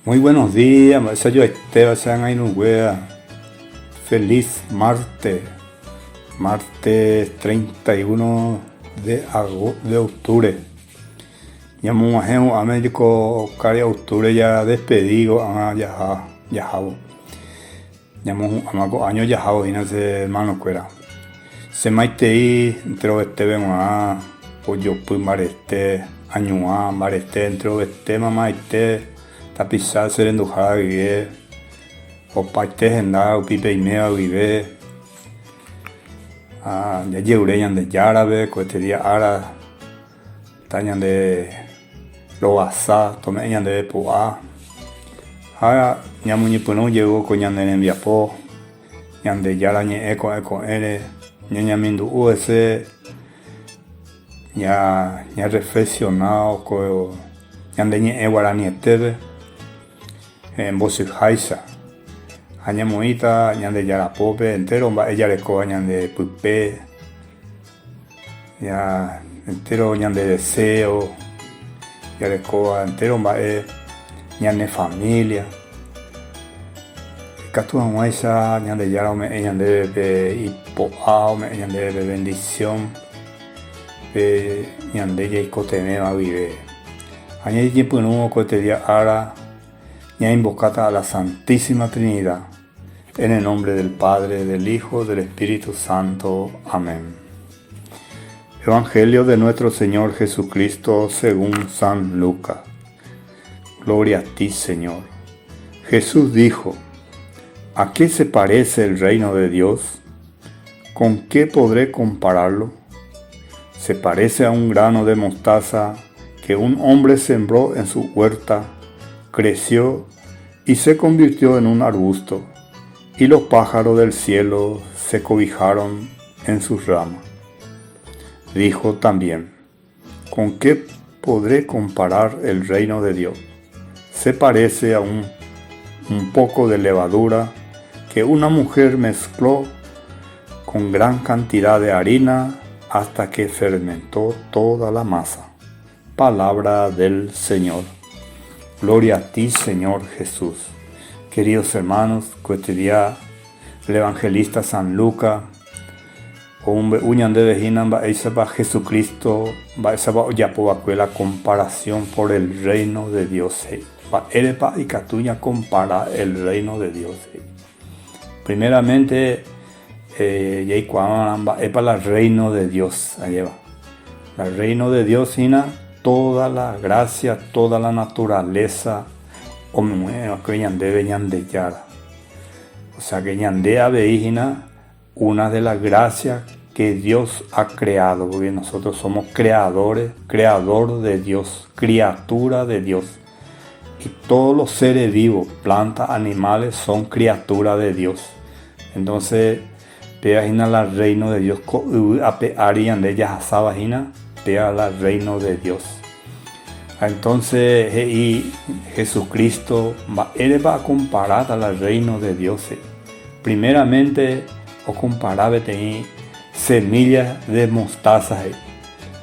Muy buenos días, soy yo Esteban Sangainugüea. Feliz martes 31 de octubre. Llamo a México, cari octubre ya despedido, ya. Llamo a año ya, y no sé, hermano, cuera. Se maitei, entro vengo a, pues yo pues mareste, año a, mareste, entro mamá tapizar serendo vive o parte gendar o pipe y mea vive ya lleureñan de yárabe cohetería ara tañan de lo asa tomeñan de poa ñamuñi puno llegó coñan de enviapo ñan de yara ñe eco ere ñañamindu us ya reflexionado co ñan de ñe guarani etebe en voz jaisa añamuita ñan de yarapope entero ella le coa ñan de pupe ya entero ñan de deseo ya le coa entero ñan de familia catu amuesa ñan de yara ñan de hipoao ñan de bendición ñan de yaicoteme va vive añe tiempo no cotería ara ya invocata a la Santísima Trinidad, en el nombre del Padre, del Hijo, del Espíritu Santo. Amén. Evangelio de nuestro Señor Jesucristo según San Lucas. Gloria a ti, Señor. Jesús dijo: ¿a qué se parece el reino de Dios? ¿Con qué podré compararlo? Se parece a un grano de mostaza que un hombre sembró en su huerta. Creció y se convirtió en un arbusto, y los pájaros del cielo se cobijaron en sus ramas. Dijo también: ¿con qué podré comparar el reino de Dios? Se parece a un poco de levadura que una mujer mezcló con gran cantidad de harina hasta que fermentó toda la masa. Palabra del Señor. Gloria a ti, Señor Jesús. Queridos hermanos, este día el evangelista San Lucas, uñan de vejinan va Jesucristo, va la comparación por el reino de Dios. Va erepa y catuña compara el reino de Dios. Primeramente, es para el reino de Dios. El reino de Dios, toda la gracia, toda la naturaleza, o sea que ñandea veígina una de las gracias que Dios ha creado, porque nosotros somos creador de Dios, criatura de Dios, y todos los seres vivos, plantas, animales, son criatura de Dios. Entonces, peagina la reino de Dios, arian de ellas asabajina, pea la reino de Dios. Entonces y Jesucristo va a comparar al reino de Dios. Primeramente o comparaba semillas de mostaza,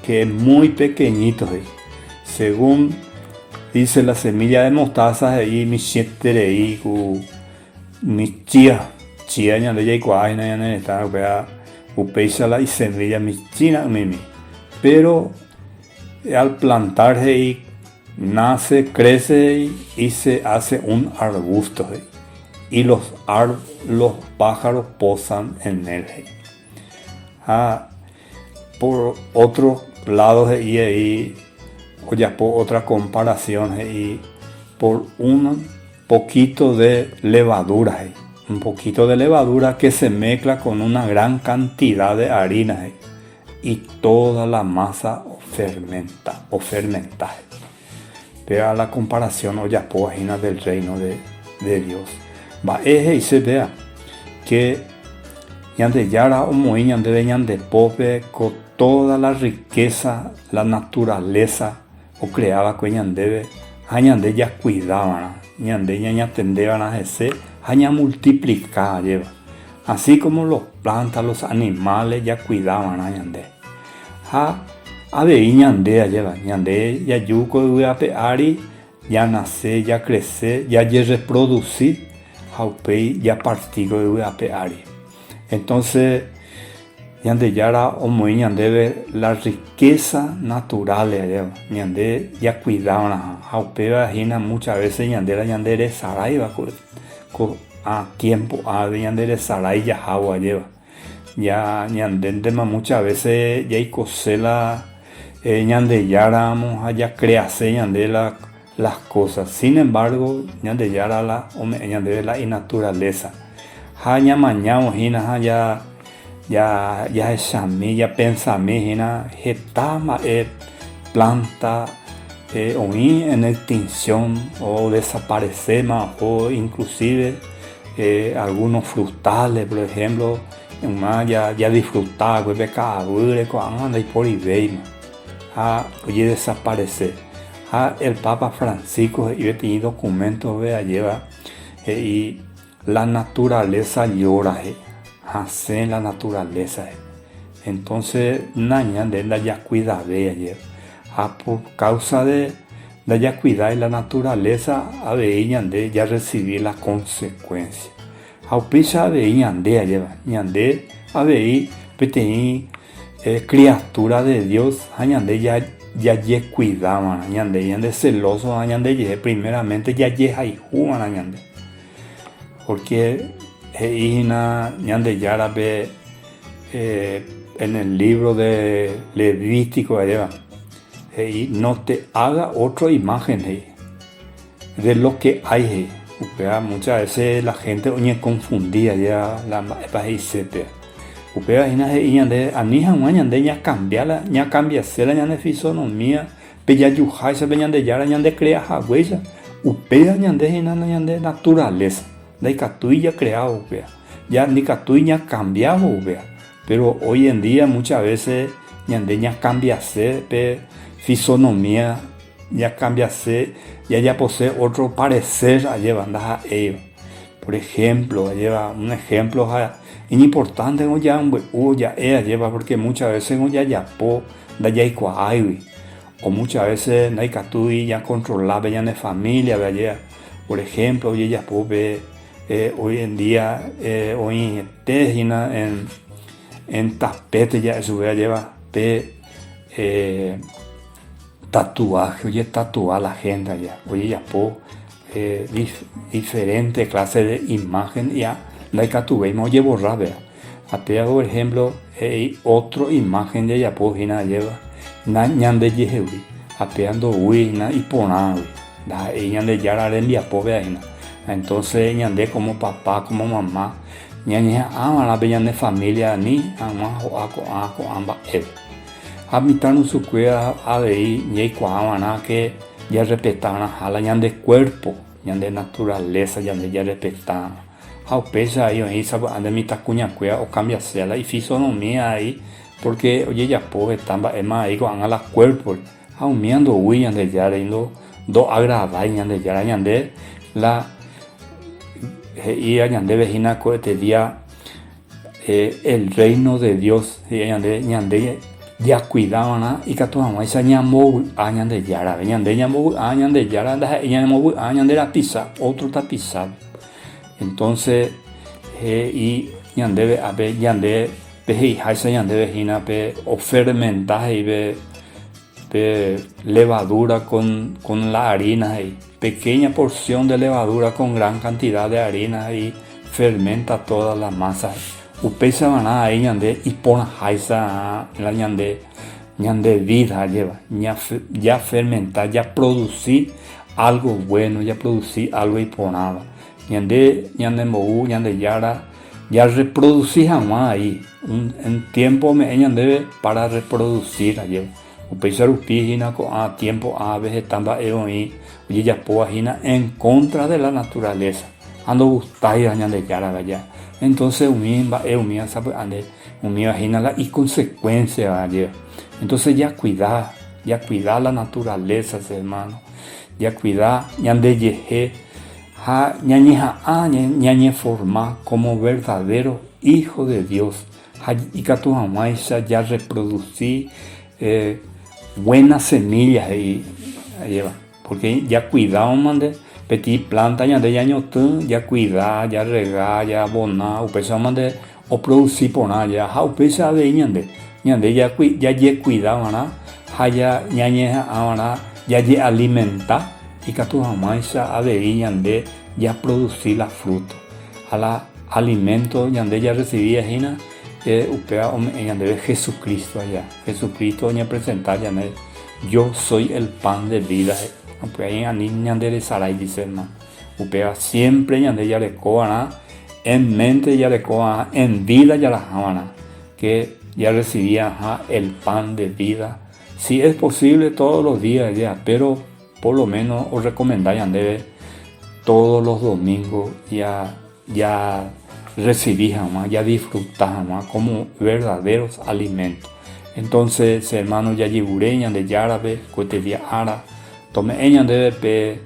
que es muy pequeñito. Según dice la semilla de mostaza y mi siete mi chía ñan de yaikuaina ñan está upeisala y semilla mi china mimi. Pero al plantarse nace, crece y se hace un arbusto y los pájaros posan en él. Por otro lado por otra comparación por un poquito de levadura que se mezcla con una gran cantidad de harina y toda la masa fermenta. Vea la comparación del reino de Dios. Y se vea que ñande yara o muy ñande pope con toda la riqueza, la naturaleza o creaba que ñandebe ñande ya cuidaban ñande ña tendeban a ese ña multiplicar lleva. Así como los plantas, los animales ya cuidaban a ñande. Ave ñande lleva ñande ya yuko ari ya nace, ya crece, ya reproducir, haupei ya partido de apeari. Entonces, yande yara o muy yande la riqueza natural yande ya cuidaba haupea hina muchas veces yande la yande saraiba a tiempo a yande sarai ya agua lleva ya yande muchas veces ya cosela yande yara ya crease yande las cosas. Sin embargo, yande yara yande la naturaleza hanya mañana hina ya ya pensame hina getama planta hoy en extinción o desaparecer más, o inclusive algunos frutales, por ejemplo, ya disfrutar pues becadure con y por ibei oye desaparecer. El Papa Francisco y tiene documentos lleva y la naturaleza llora hace la naturaleza. Entonces naña de la ya cuida de ayer por causa de ya cuidar la naturaleza a veían de ya recibir las consecuencias a pisa veían de ayer ñande a veí petení criatura de Dios añande ya cuidaban añande celoso añande primeramente ya hay juan añande porque ñande yara ve en el libro de Levítico no te haga otra imagen de lo que hay muchas veces la gente confundía ya la ya cambia ser la fisonomía ya yuja se venían de yara ñande crea huella upea ñande naturaleza de catui ya creado ya ni catui ya cambiado pero hoy en día muchas veces ñande cambia ser fisonomía ya cambia ser ya posee otro parecer a llevar a ellos. Por ejemplo, lleva un ejemplo importante ya lleva porque muchas veces ya o muchas veces no hay catui ya controlaba ya de familia por ejemplo ya hoy en día hoy en tapete ya eso lleva tatuaje oye tatuar la gente allá oye ya diferentes clases de imagen ya la catuvemos oye borrar atea por ejemplo otro imagen de ya lleva ñande yehewi apeando huina y ponawi da ñande yara de ya entonces ñande como papá como mamá ñaña la bella de familia ni ama o amba habitar su cuida a ver ñe que ya respetaban a la ñande cuerpo ñande naturaleza ñande ya respetaban a pesa ahí ande mi tacuña cuida o cambia sea la y fisonomía ahí porque oye ya estamba ahí con a la cuerpo aumiando huillan de ya do agradar ñande ya ñande la y ñande vecina cohete día el reino de Dios ñande ya cuidaban y que toda esa ñambo añan de yara ñambo añan de yara ñambo añan de la pizza otro tapizado entonces y ñande a ver ñande ve haisa ñande vejina o fermentaje y ve levadura con la harina y pequeña porción de levadura con gran cantidad de harina y fermenta toda la masa upesa van ahí ñande y pon haisa la ñande vida lleva ya fermentar ya producir algo bueno ya producir algo y ponaba ñande mou ñande yara ya reproducir jamás ahí un tiempo me ñande para reproducir lleva upesa rupigina a tiempo a veces tamba y ya poagina en contra de la naturaleza ando gustai ñande yara allá. Entonces imagina y consecuencia entonces ya cuidar la naturaleza hermano ya cuidar ñande yeje ñañe forma como verdadero hijo de Dios y que tu mamá ya reproducir buenas semillas ahí lleva porque ya cuidado mande petit planta ñande ya ñotu ya cuidar ya regar ya abonar upesa mande o producir por nada ya ha upesa de ñande ya ye cuidado mana haya ñañe amana ya ye alimenta y que tu amaisa ave ñande ya producir la fruta a la alimento ñande ya recibía hina upea ñande Jesucristo allá Jesucristo ña presentar ñande yo soy el pan de vida upea ñande de sarai dice hermano upea siempre ñande ya le coana en mente ya le coana en vida ya la jamana que ya recibía el pan de vida si es posible todos los días ya pero por lo menos os recomendáis andar todos los domingos ya recibís jamás, ya disfrutás jamás como verdaderos alimentos. Entonces, hermanos, ya llegureñan de yárabe, cotedia ara, tomeñan de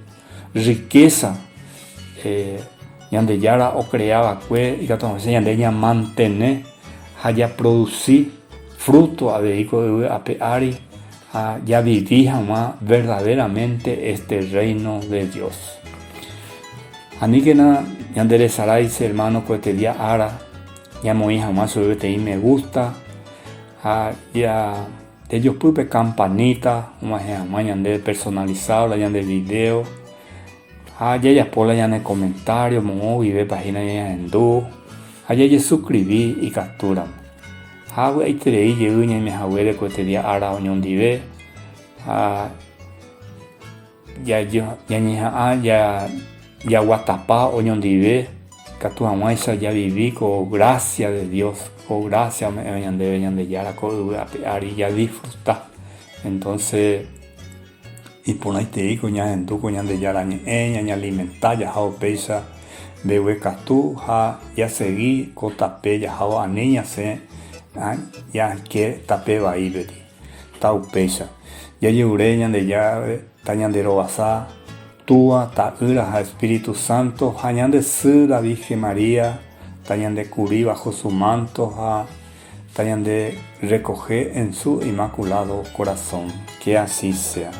riqueza, de yara o creaba cue, y que entonces de mantener, ya producir fruto a vehículo de apeari, ya vivir jamás verdaderamente este reino de Dios. Aníquena, ya enderezaráis, hermano, cotedia ara, ya moí jamás sobre te me gusta, ya de ellos pupe campanita, una jamás de personalizado, ya de video, ya pola ya en el comentario, mo vive página ya en do, ya suscribí y captura. Hago itere y uña me hago cotedia ara unión dive, ya guatapá unión dive, catuamaisa ya viví con gracia de Dios, con gracia me de yara con ya disfrutar. Entonces y por ahí te digo ya en tu coñan de yara ña alimentar ya hao pesa de huecatú ya seguí con tapé ya hao a niña se ya que tapé va ahí beti tau pesa ya llegureñan de llave tañan de robasá tua ta ira Espíritu Santo hañan de ser la Virgen María tañan de cubrir bajo su manto tañan de recoger en su inmaculado corazón que así sea.